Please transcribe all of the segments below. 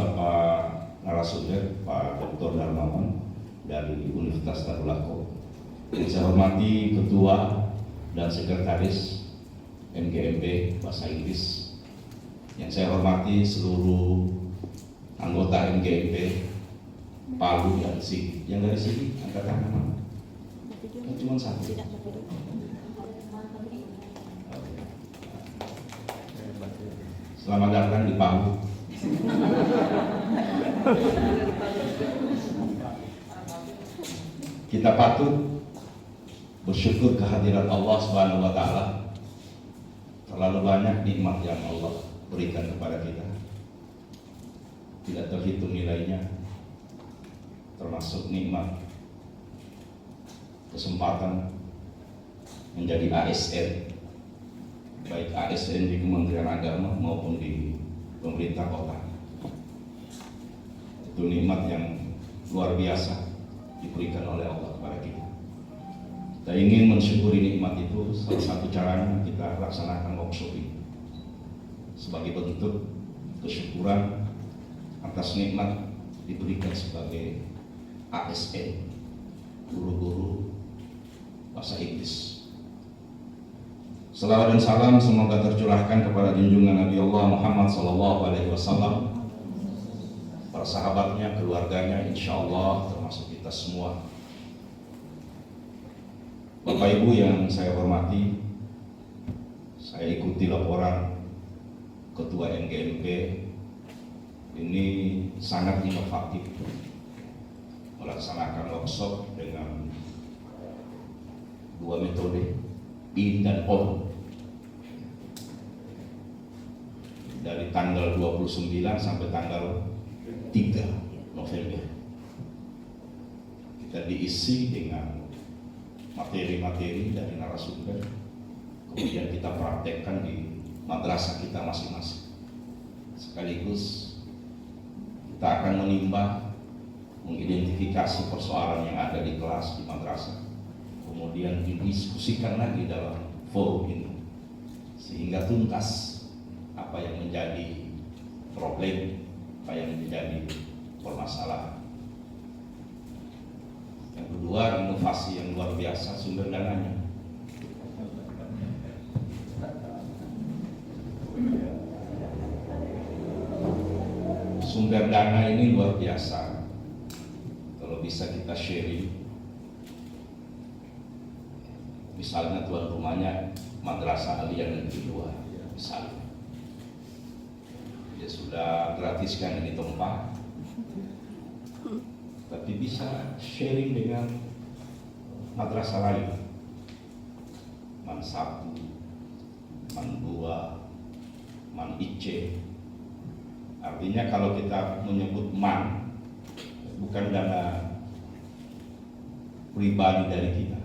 Bapak narasumber, Pak Dr. Darmawan dari Universitas Darul Arkom. Yang saya hormati Ketua dan Sekretaris MGMP Bahasa Inggris. Yang saya hormati seluruh anggota MGMP Palu dan Sigi. Yang dari sini angkat tangan. Cuma satu. Selamat datang di Palu. Kita patut bersyukur kehadiran Allah Subhanahu wa Ta'ala. Terlalu banyak nikmat yang Allah berikan kepada kita, tidak terhitung nilainya, termasuk nikmat kesempatan menjadi ASN, baik ASN di Kementerian Agama maupun di pemerintah kota. Itu nikmat yang luar biasa diberikan oleh Allah kepada kita. Kita ingin mensyukuri nikmat itu, salah satu caranya kita laksanakan workshop ini sebagai bentuk kesyukuran atas nikmat diberikan sebagai ASN, guru-guru bahasa Inggris. Salawat dan salam semoga tercurahkan kepada junjungan Nabi Allah Muhammad SAW, para sahabatnya, keluarganya, insya Allah termasuk kita semua. Bapak Ibu yang saya hormati, saya ikuti laporan Ketua MGMP. Ini sangat inovatif melaksanakan workshop dengan dua metode, in dan on, dari tanggal 29 sampai tanggal 3 November. Kita diisi dengan materi-materi dari narasumber, kemudian kita praktekkan di madrasah kita masing-masing. Sekaligus kita akan menimbang, mengidentifikasi persoalan yang ada di kelas, di madrasah, kemudian didiskusikan lagi dalam forum ini sehingga tuntas apa yang menjadi problem, apa yang menjadi permasalahan. Yang kedua, inovasi yang luar biasa sumber dananya. Sumber dana ini luar biasa. Kalau bisa kita sharing, misalnya tuan rumahnya Madrasah Aliyah Negeri 2, misalnya dia sudah gratiskan ini tempat, tapi bisa sharing dengan madrasah lain, Man 1, Man 2, Man IC. Artinya kalau kita menyebut man, bukan dana pribadi dari kita,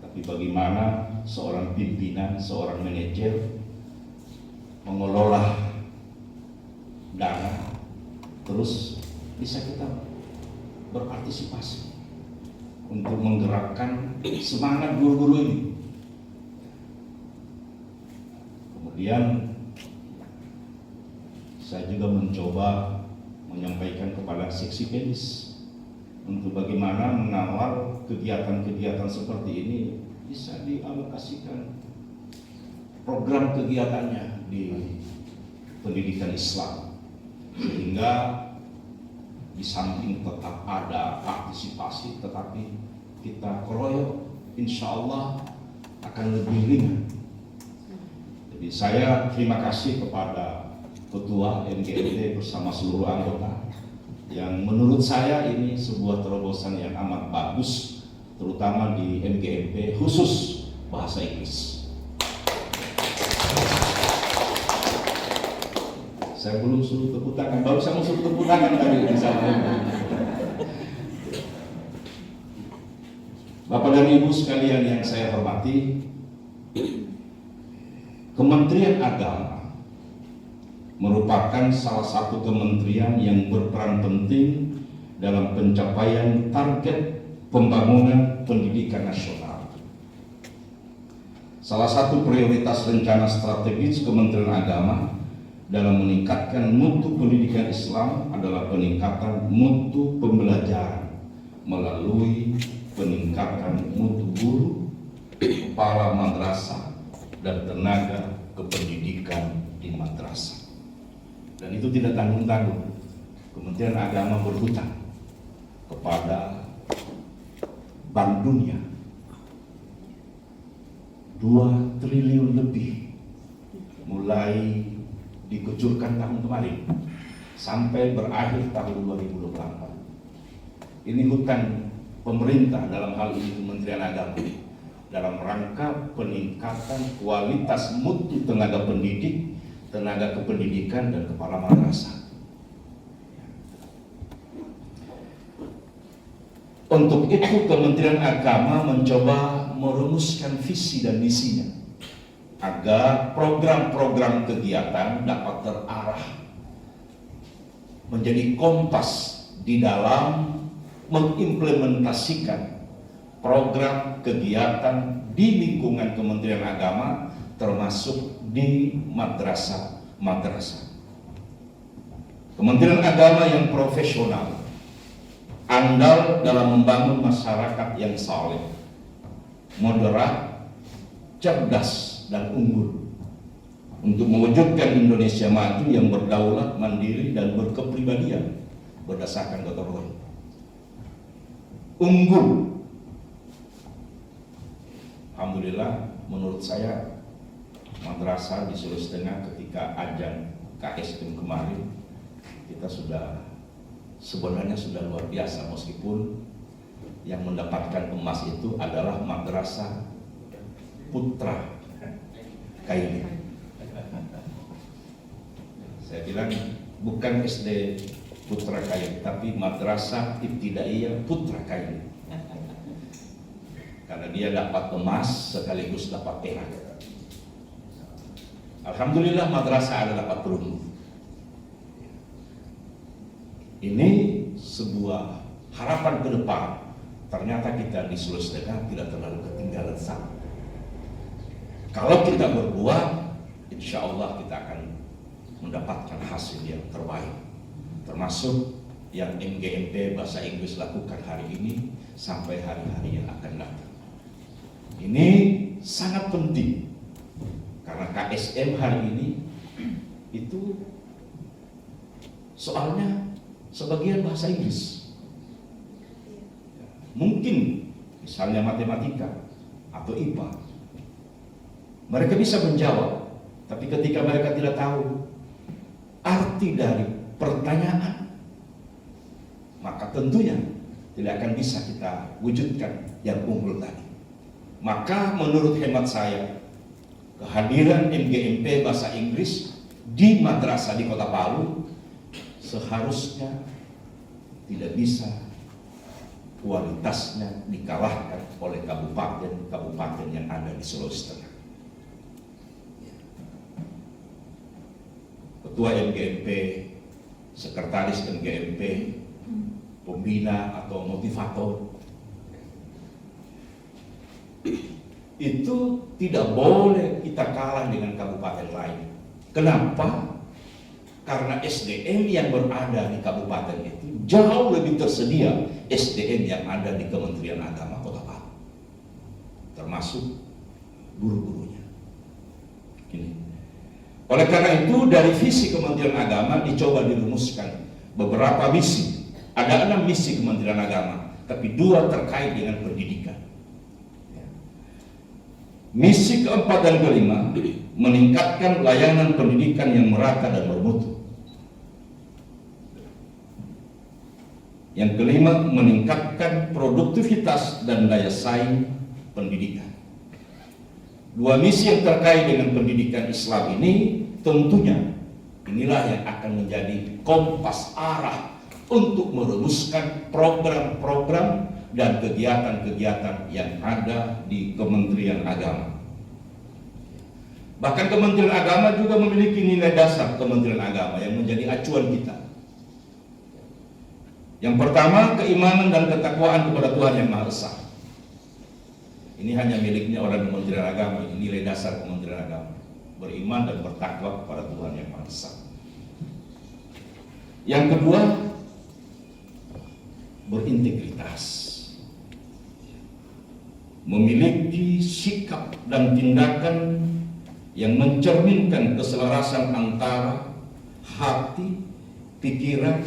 tapi bagaimana seorang pimpinan, seorang manajer mengelola dana, terus bisa kita berpartisipasi untuk menggerakkan semangat guru-guru ini. Kemudian saya juga mencoba menyampaikan kepada seksi penis untuk bagaimana mengawal kegiatan-kegiatan seperti ini bisa dialokasikan program kegiatannya di pendidikan Islam, sehingga di samping tetap ada partisipasi, tetapi kita keroyok, insya Allah akan lebih ringan. Jadi saya terima kasih kepada Ketua MGMP bersama seluruh anggota yang menurut saya ini sebuah terobosan yang amat bagus, terutama di MGMP khusus bahasa Inggris. Saya belum suruh tepuk tangan, baru saya mau suruh tepuk tangan tadi di sana. Bapak dan Ibu sekalian yang saya hormati, Kementerian Agama merupakan salah satu kementerian yang berperan penting dalam pencapaian target pembangunan pendidikan nasional. Salah satu prioritas rencana strategis Kementerian Agama dalam meningkatkan mutu pendidikan Islam adalah peningkatan mutu pembelajaran melalui peningkatan mutu guru, kepala madrasah, dan tenaga kependidikan di madrasah. Dan itu tidak tanggung-tanggung. Kementerian Agama berhutang kepada Bank Dunia 2 triliun lebih mulai dikucurkan tahun kemarin sampai berakhir tahun 2024. Ini hutang pemerintah, dalam hal ini Kementerian Agama, dalam rangka peningkatan kualitas mutu tenaga pendidik, tenaga kependidikan, dan kepala madrasah. Untuk itu Kementerian Agama mencoba merumuskan visi dan misinya agar program-program kegiatan dapat terarah menjadi kompas di dalam mengimplementasikan program kegiatan di lingkungan Kementerian Agama, termasuk di madrasah-madrasah. Kementerian Agama yang profesional, andal dalam membangun masyarakat yang saleh, moderat, cerdas, dan unggul untuk mewujudkan Indonesia maju yang berdaulat, mandiri, dan berkepribadian berdasarkan gotong royong. Unggul, alhamdulillah, menurut saya madrasah di Sulawesi Tengah ketika ajang KSM kemarin kita sebenarnya sudah luar biasa, meskipun yang mendapatkan emas itu adalah madrasah Putra Kaili. Saya bilang bukan SD Putra Kaili, tapi madrasah Ibtidaiyah Putra Kaili, karena dia dapat emas sekaligus dapat perak. Alhamdulillah madrasah ada dapat perunggu. Ini sebuah harapan ke depan. Ternyata kita di Sulawesi Tengah tidak terlalu ketinggalan sama. Kalau kita berbuat, insya Allah kita akan mendapatkan hasil yang terbaik, termasuk yang MGMP bahasa Inggris lakukan hari ini sampai hari-hari yang akan datang. Ini sangat penting karena KSM hari ini itu soalnya sebagian bahasa Inggris. Mungkin misalnya matematika atau IPA, mereka bisa menjawab, tapi ketika mereka tidak tahu arti dari pertanyaan, maka tentunya tidak akan bisa kita wujudkan yang unggul tadi. Maka menurut hemat saya, kehadiran MGMP bahasa Inggris di madrasah di Kota Palu seharusnya tidak bisa kualitasnya dikalahkan oleh kabupaten-kabupaten yang ada di Sulawesi Tengah. Ketua MGMP, sekretaris MGMP, pembina atau motivator, itu tidak boleh kita kalah dengan kabupaten lain. Kenapa? Karena SDM yang berada di kabupaten itu jauh lebih tersedia SDM yang ada di Kementerian Agama Kota Palu, termasuk guru-gurunya. Ini. Oleh karena itu dari visi Kementerian Agama dicoba dirumuskan beberapa misi. Ada 6 misi Kementerian Agama, tapi 2 terkait dengan pendidikan. Misi keempat dan kelima, meningkatkan layanan pendidikan yang merata dan bermutu. Yang kelima, meningkatkan produktivitas dan daya saing pendidikan. 2 misi yang terkait dengan pendidikan Islam ini tentunya inilah yang akan menjadi kompas arah untuk merumuskan program-program dan kegiatan-kegiatan yang ada di Kementerian Agama. Bahkan Kementerian Agama juga memiliki nilai dasar Kementerian Agama yang menjadi acuan kita. Yang pertama, keimanan dan ketakwaan kepada Tuhan Yang Maha Esa. Ini hanya miliknya orang Kementerian Agama, ini nilai dasar Kementerian Agama. beriman dan bertakwa kepada Tuhan Yang Maha Esa. Yang kedua, berintegritas, memiliki sikap dan tindakan yang mencerminkan keselarasan antara hati, pikiran,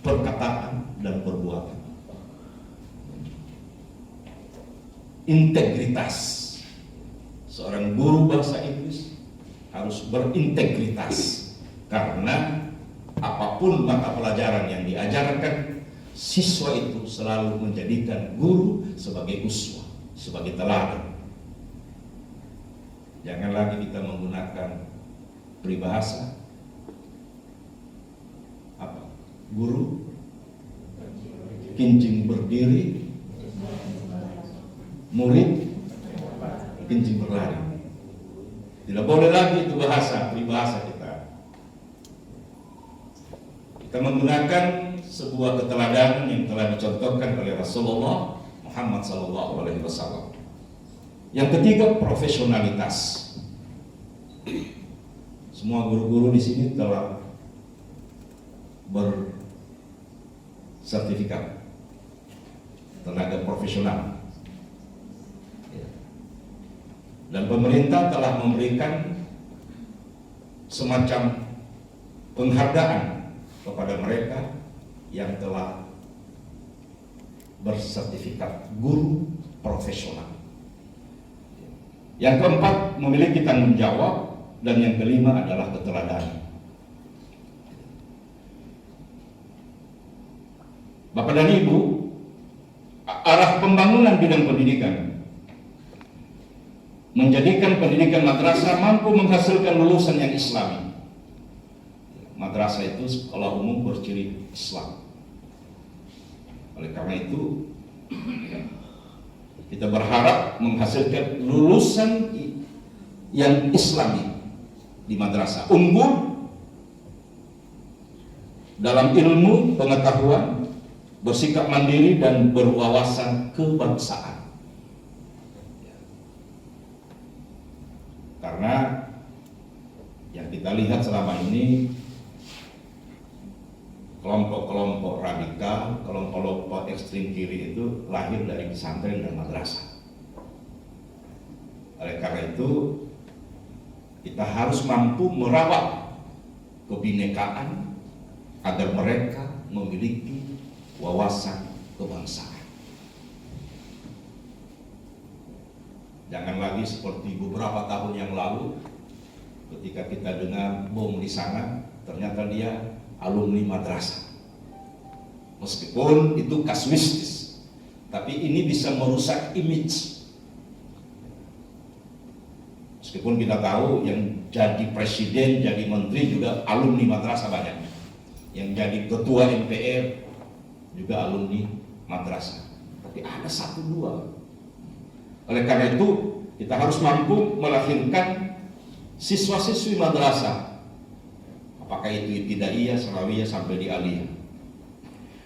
perkataan, dan perbuatan. Integritas. Seorang guru bahasa Inggris harus berintegritas, karena apapun mata pelajaran yang diajarkan, siswa itu selalu menjadikan guru sebagai uswah, sebagai teladan. Jangan lagi kita menggunakan peribahasa apa? Guru kincing berdiri, murid kincing berlari. Tidak boleh lagi itu bahasa, peribahasa kita. Kita menggunakan sebuah keteladanan yang telah dicontohkan oleh Rasulullah Muhammad SAW. Yang ketiga, profesionalitas. Semua guru-guru di sini telah bersertifikat tenaga profesional. Dan pemerintah telah memberikan semacam penghargaan kepada mereka yang telah bersertifikat guru profesional. Yang keempat, memiliki tanggung jawab, dan yang kelima adalah keteladanan. Bapak dan Ibu, arah pembangunan bidang pendidikan menjadikan pendidikan madrasah mampu menghasilkan lulusan yang Islami. Madrasah itu sekolah umum berciri Islam. Oleh karena itu, kita berharap menghasilkan lulusan yang Islami di madrasah, unggul dalam ilmu pengetahuan, bersikap mandiri dan berwawasan kebangsaan. Karena yang kita lihat selama ini, kelompok-kelompok radikal, kelompok-kelompok ekstrim kiri itu lahir dari pesantren dan madrasah. Oleh karena itu, kita harus mampu merawat kebinekaan agar mereka memiliki wawasan kebangsaan. Jangan lagi seperti beberapa tahun yang lalu, ketika kita dengar bom di sana, ternyata dia alumni madrasah. Meskipun itu kasuistis, tapi ini bisa merusak image. Meskipun kita tahu yang jadi presiden, jadi menteri juga alumni madrasah banyak. Yang jadi ketua MPR juga alumni madrasah. Tapi ada satu dua. Oleh karena itu, kita harus mampu melahirkan siswa-siswi madrasah. Apakah itu ibtidaiyah, sanawiyah sampai di aliyah,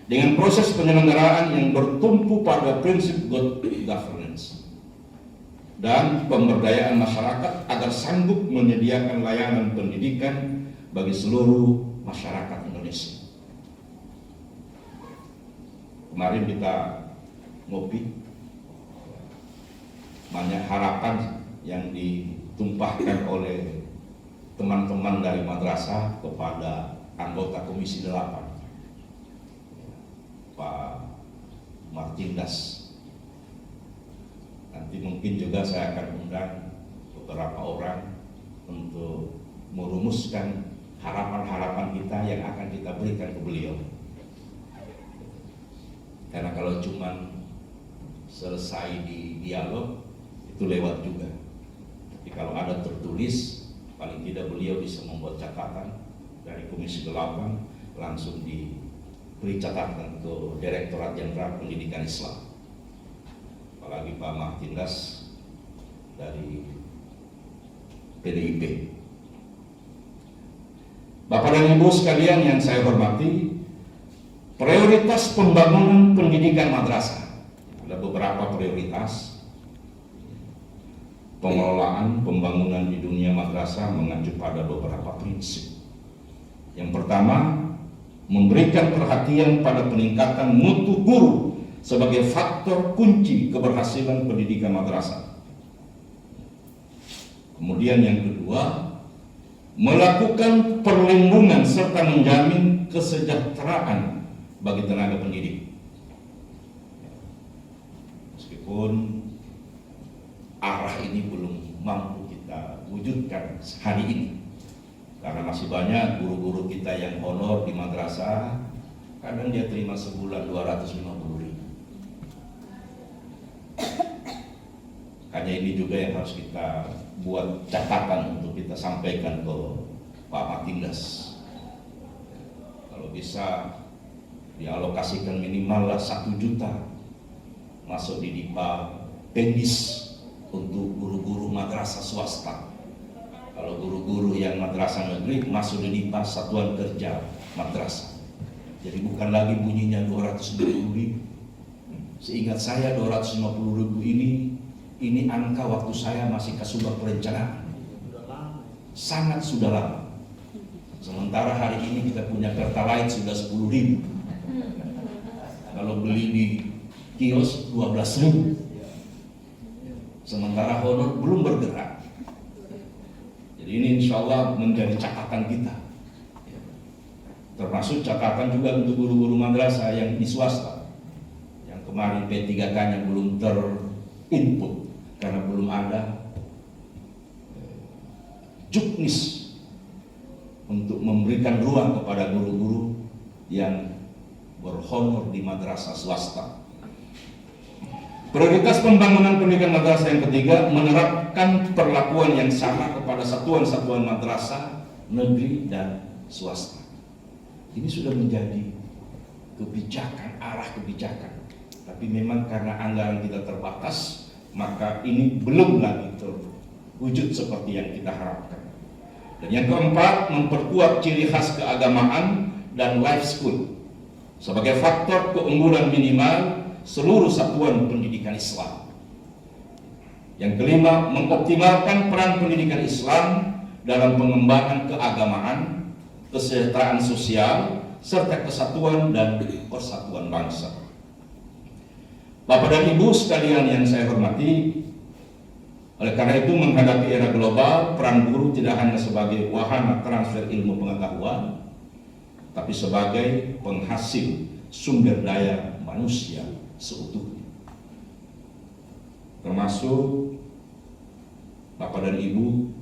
dengan proses penyelenggaraan yang bertumpu pada prinsip good governance dan pemberdayaan masyarakat agar sanggup menyediakan layanan pendidikan bagi seluruh masyarakat Indonesia. Kemarin kita ngopi, banyak harapan yang ditumpahkan oleh teman-teman dari madrasah kepada anggota Komisi 8, Pak Martindas. Nanti mungkin juga saya akan undang beberapa orang untuk merumuskan harapan-harapan kita yang akan kita berikan ke beliau. Karena kalau cuma selesai di dialog, itu lewat juga. Tapi kalau ada tertulis, paling tidak beliau bisa membuat catatan dari Komisi 8, langsung diberi catatan ke Direktorat Jenderal Pendidikan Islam. Apalagi Pak Martindas dari PDIP. Bapak dan Ibu sekalian yang saya hormati, prioritas pembangunan pendidikan madrasah. Ada beberapa prioritas. pengelolaan pembangunan di dunia madrasah mengacu pada beberapa prinsip. Yang pertama, memberikan perhatian pada peningkatan mutu guru sebagai faktor kunci keberhasilan pendidikan madrasah. Kemudian yang kedua, melakukan perlindungan serta menjamin kesejahteraan bagi tenaga pendidik. Meskipun arah ini belum mampu kita wujudkan hari ini, karena masih banyak guru-guru kita yang honor di madrasah, kadang dia terima sebulan 250.000. Hanya ini juga yang harus kita buat catatan untuk kita sampaikan ke Pak Matindas. Kalau bisa dialokasikan minimal lah 1 juta masuk di DIPA Pendis untuk guru-guru madrasah swasta. Kalau guru-guru yang madrasah negeri masuk di DIPA Satuan Kerja Madrasah. Jadi bukan lagi bunyinya 250.000. Seingat saya 250.000 ini angka waktu saya masih Kasubag Perencanaan. Sangat sudah lama. Sementara hari ini kita punya Pertalite sudah 10.000. Kalau beli di kios 12.000. Sementara honor belum bergerak. Jadi ini insya Allah menjadi catatan kita. Termasuk catatan juga untuk guru-guru madrasah yang di swasta. Yang kemarin P3K-nya belum terinput karena belum ada juknis untuk memberikan ruang kepada guru-guru yang berhonor di madrasah swasta. Prioritas pembangunan pendidikan madrasah yang ketiga, menerapkan perlakuan yang sama kepada satuan-satuan madrasah negeri dan swasta. Ini sudah menjadi kebijakan, arah kebijakan. Tapi memang karena anggaran kita terbatas, maka ini belum lagi terwujud seperti yang kita harapkan. Dan yang keempat, memperkuat ciri khas keagamaan dan life school sebagai faktor keunggulan minimal seluruh satuan pendidikan Islam. Yang kelima, mengoptimalkan peran pendidikan Islam dalam pengembangan keagamaan, kesejahteraan sosial, serta kesatuan dan persatuan bangsa. Bapak dan Ibu sekalian yang saya hormati, oleh karena itu menghadapi era global, peran guru tidak hanya sebagai wahana transfer ilmu pengetahuan, tapi sebagai penghasil sumber daya manusia seutuhnya. Termasuk Bapak dan Ibu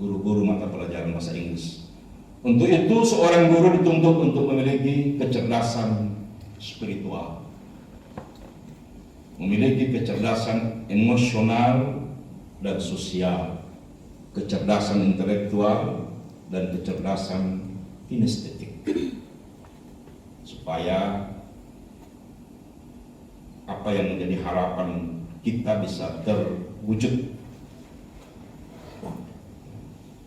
guru-guru mata pelajaran bahasa Inggris. Untuk itu seorang guru dituntut untuk memiliki kecerdasan spiritual, memiliki kecerdasan emosional dan sosial, kecerdasan intelektual dan kecerdasan kinestetik, supaya apa yang menjadi harapan kita bisa terwujud